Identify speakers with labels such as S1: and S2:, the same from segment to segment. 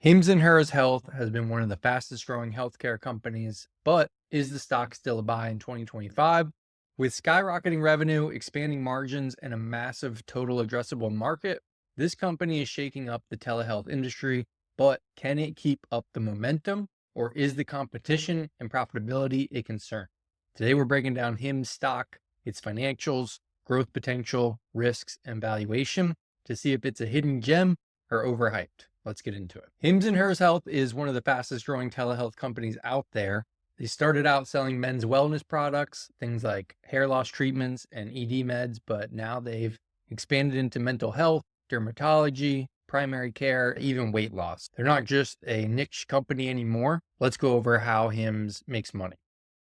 S1: HIMS and Hers Health has been one of the fastest growing healthcare companies, but is the stock still a buy in 2025? With skyrocketing revenue, expanding margins, and a massive total addressable market, this company is shaking up the telehealth industry, but can it keep up the momentum, or is the competition and profitability a concern? Today, we're breaking down HIMS stock, its financials, growth potential, risks, and valuation to see if it's a hidden gem or overhyped. Let's get into it. Hims and Hers Health is one of the fastest growing telehealth companies out there. They started out selling men's wellness products, things like hair loss treatments and ED meds, but now they've expanded into mental health, dermatology, primary care, even weight loss. They're not just a niche company anymore. Let's go over how Hims makes money.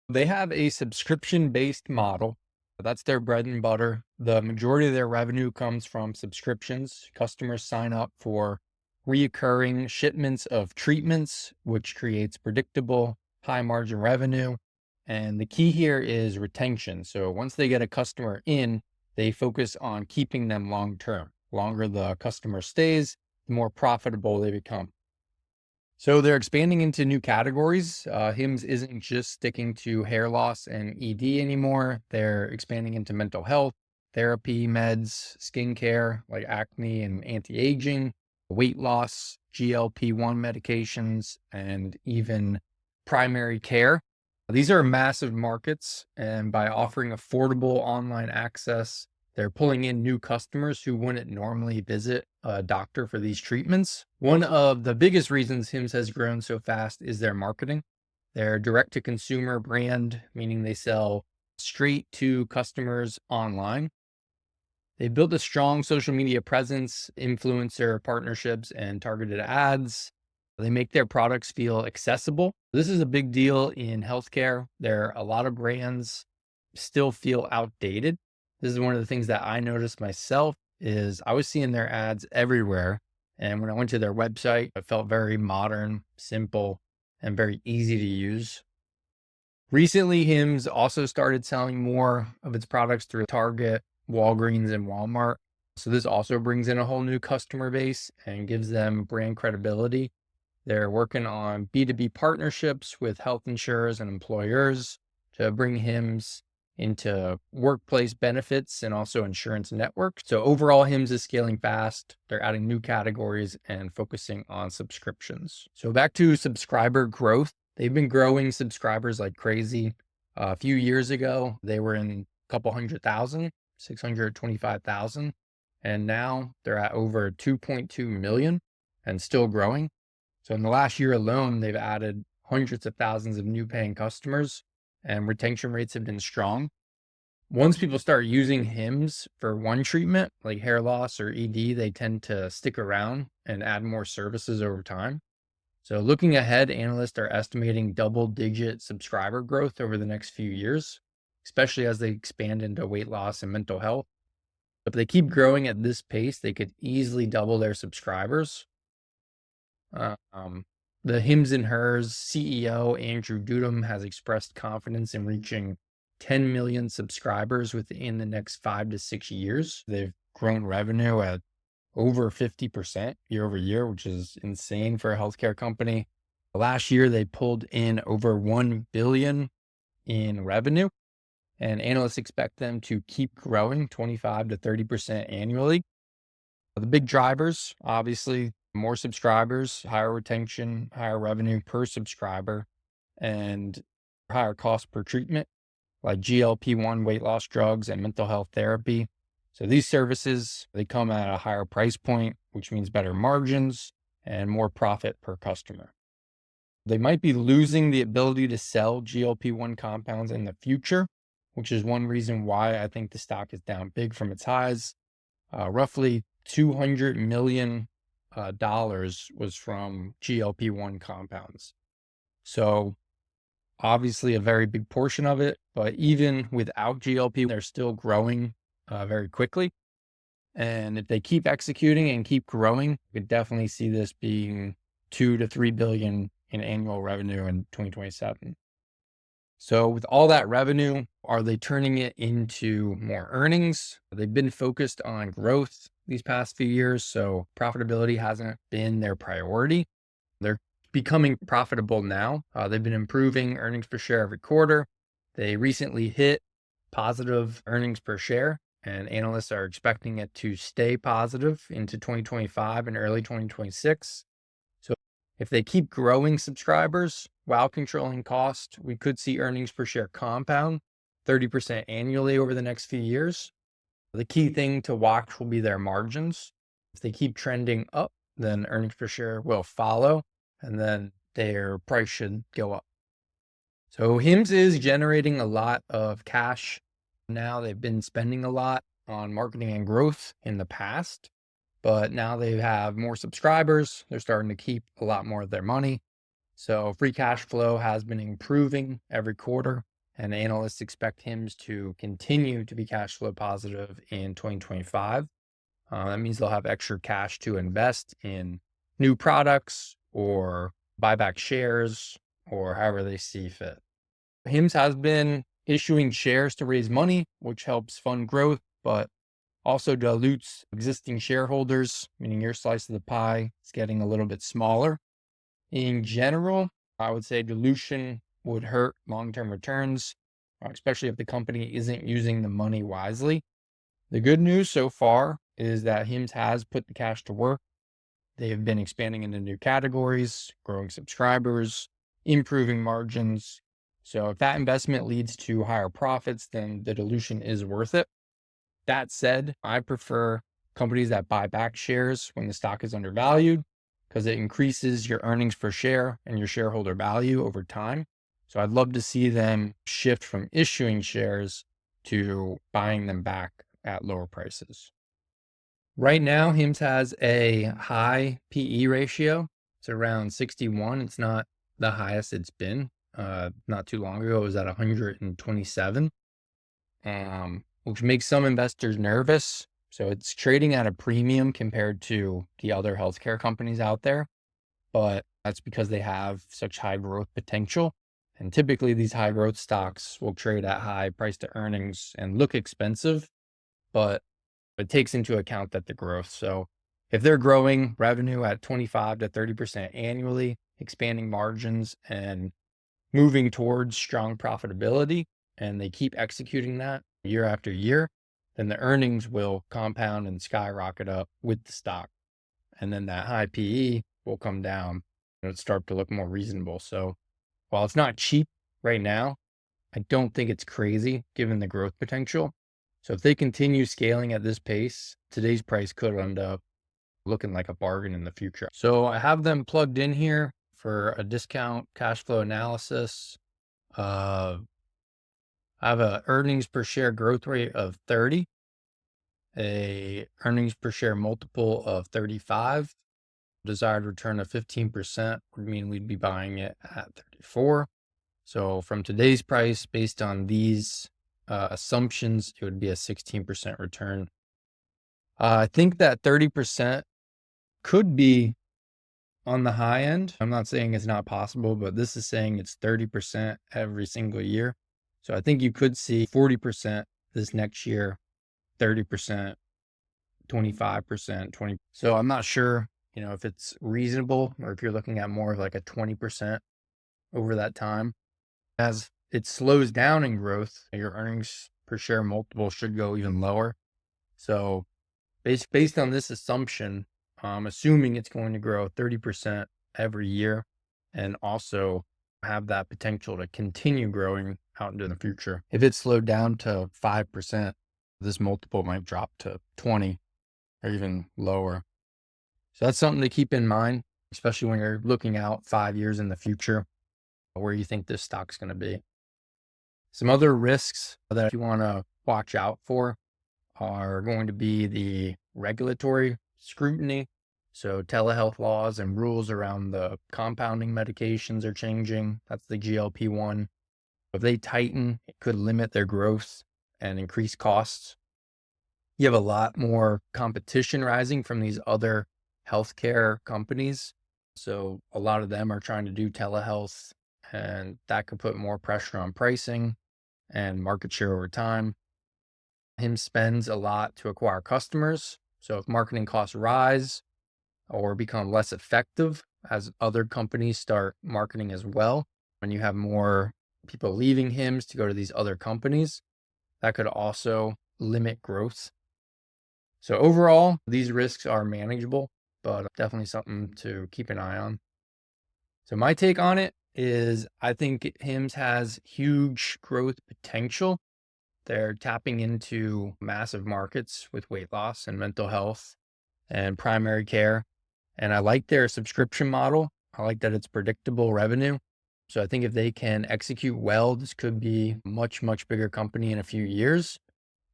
S1: They have a subscription-based model. That's their bread and butter. The majority of their revenue comes from subscriptions. Customers sign up for reoccurring shipments of treatments, which creates predictable high margin revenue. And the key here is retention. So once they get a customer in, they focus on keeping them long term. Longer the customer stays, the more profitable they become. So they're expanding into new categories. HIMS isn't just sticking to hair loss and ED anymore. They're expanding into mental health, therapy, meds, skincare like acne and anti-aging, weight loss, GLP-1 medications, and even primary care. These are massive markets, and by offering affordable online access, they're pulling in new customers who wouldn't normally visit a doctor for these treatments. One of the biggest reasons HIMS has grown so fast is their marketing. Their direct to consumer brand, meaning they sell straight to customers online. They've built a strong social media presence, influencer partnerships, and targeted ads. They make their products feel accessible. This is a big deal in healthcare. There are a lot of brands still feel outdated. This is one of the things that I noticed myself is I was seeing their ads everywhere. And when I went to their website, it felt very modern, simple, and very easy to use. Recently, Hims also started selling more of its products through Target, Walgreens, and Walmart. So this also brings in a whole new customer base and gives them brand credibility. They're working on B2B partnerships with health insurers and employers to bring HIMS into workplace benefits and also insurance networks. So overall, HIMS is scaling fast. They're adding new categories and focusing on subscriptions. So back to subscriber growth. They've been growing subscribers like crazy. A few years ago, they were in a couple 100,000, 625,000. And now they're at over 2.2 million and still growing. So in the last year alone, they've added hundreds of thousands of new paying customers and retention rates have been strong. Once people start using HIMS for one treatment, like hair loss or ED, they tend to stick around and add more services over time. So looking ahead, analysts are estimating double-digit subscriber growth over the next few years, especially as they expand into weight loss and mental health. If they keep growing at this pace, they could easily double their subscribers. The Hims and Hers CEO, Andrew Dudum, has expressed confidence in reaching 10 million subscribers within the next 5 to 6 years. They've grown revenue at over 50% year over year, which is insane for a healthcare company. Last year, they pulled in over 1 billion in revenue, and analysts expect them to keep growing 25 to 30% annually. The big drivers, obviously, more subscribers, higher retention, higher revenue per subscriber, and higher cost per treatment, like GLP-1 weight loss drugs and mental health therapy. So these services, they come at a higher price point, which means better margins and more profit per customer. They might be losing the ability to sell GLP-1 compounds in the future, which is one reason why I think the stock is down big from its highs. Roughly $200 million was from GLP-1 compounds. So obviously a very big portion of it, but even without GLP, they're still growing very quickly. And if they keep executing and keep growing, we could definitely see this being 2 to 3 billion in annual revenue in 2027. So with all that revenue, are they turning it into more earnings? They've been focused on growth these past few years, so profitability hasn't been their priority. They're becoming profitable now. They've been improving earnings per share every quarter. They recently hit positive earnings per share, and analysts are expecting it to stay positive into 2025 and early 2026. So if they keep growing subscribers while controlling cost, we could see earnings per share compound 30% annually over the next few years. The key thing to watch will be their margins. If they keep trending up, then earnings per share will follow, and then their price should go up. So HIMS is generating a lot of cash now. They've been spending a lot on marketing and growth in the past, but now they have more subscribers. They're starting to keep a lot more of their money. So free cash flow has been improving every quarter, and analysts expect HIMS to continue to be cash flow positive in 2025. That means they'll have extra cash to invest in new products or buy back shares or however they see fit. HIMS has been issuing shares to raise money, which helps fund growth, but also dilutes existing shareholders, meaning your slice of the pie is getting a little bit smaller. In general, I would say dilution would hurt long-term returns, especially if the company isn't using the money wisely. The good news so far is that HIMS has put the cash to work. They have been expanding into new categories, growing subscribers, improving margins. So if that investment leads to higher profits, then the dilution is worth it. That said, I prefer companies that buy back shares when the stock is undervalued because it increases your earnings per share and your shareholder value over time. So I'd love to see them shift from issuing shares to buying them back at lower prices. Right now, HIMS has a high PE ratio. It's around 61. It's not the highest it's been. Not too long ago, it was at 127, which makes some investors nervous. So it's trading at a premium compared to the other healthcare companies out there, but that's because they have such high growth potential. And typically these high growth stocks will trade at high price to earnings and look expensive, but it takes into account that the growth. So if they're growing revenue at 25 to 30% annually, expanding margins and moving towards strong profitability, and they keep executing that year after year, then the earnings will compound and skyrocket up with the stock. And then that high PE will come down and it'll start to look more reasonable. So while it's not cheap right now, I don't think it's crazy given the growth potential. So if they continue scaling at this pace, today's price could end up looking like a bargain in the future. So I have them plugged in here for a discount cash flow analysis. I have a earnings per share growth rate of 30, a earnings per share multiple of 35, desired return of 15% would mean we'd be buying it at 34. So from today's price, based on these assumptions, it would be a 16% return. I think that 30% could be on the high end. I'm not saying it's not possible, but this is saying it's 30% every single year. So I think you could see 40% this next year, 30%, 25%, 20. So I'm not sure, if it's reasonable or if you're looking at more of like a 20% over that time. As it slows down in growth, your earnings per share multiple should go even lower. So based on this assumption, I'm assuming it's going to grow 30% every year and also have that potential to continue growing out into the future. If it slowed down to 5%, this multiple might drop to 20 or even lower. So that's something to keep in mind, especially when you're looking out 5 years in the future, where you think this stock's going to be. Some other risks that you want to watch out for are going to be the regulatory scrutiny. So telehealth laws and rules around the compounding medications are changing. That's the GLP-1. If they tighten, it could limit their growth and increase costs. You have a lot more competition rising from these other healthcare companies. So a lot of them are trying to do telehealth, and that could put more pressure on pricing and market share over time. HIMS spends a lot to acquire customers. So if marketing costs rise or become less effective, as other companies start marketing as well. When you have more people leaving HIMS to go to these other companies, that could also limit growth. So overall, these risks are manageable, but definitely something to keep an eye on. So my take on it is I think HIMS has huge growth potential. They're tapping into massive markets with weight loss and mental health and primary care. And I like their subscription model. I like that it's predictable revenue. So I think if they can execute well, this could be a much, much bigger company in a few years.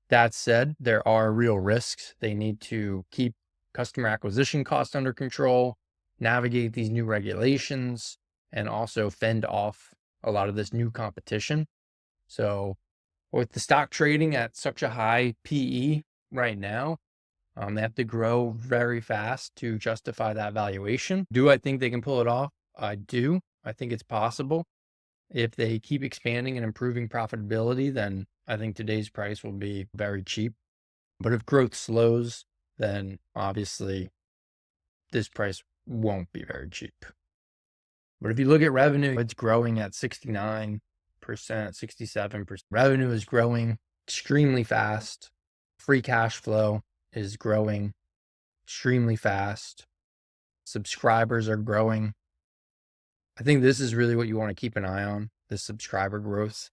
S1: That said, there are real risks. They need to keep customer acquisition costs under control, navigate these new regulations, and also fend off a lot of this new competition. So with the stock trading at such a high PE right now, they have to grow very fast to justify that valuation. Do I think they can pull it off? I do. I think it's possible. If they keep expanding and improving profitability, then I think today's price will be very cheap. But if growth slows, then obviously this price won't be very cheap. But if you look at revenue, it's growing at 69%, 67%. Revenue is growing extremely fast. Free cash flow is growing extremely fast. Subscribers are growing. I think this is really what you want to keep an eye on, this subscriber growth.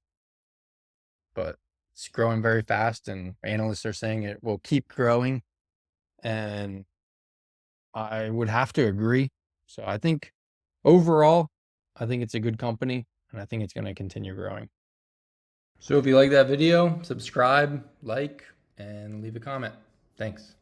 S1: But it's growing very fast, and analysts are saying it will keep growing. And I would have to agree. So I think overall, I think it's a good company, and I think it's going to continue growing. So if you like that video, subscribe, like, and leave a comment. Thanks.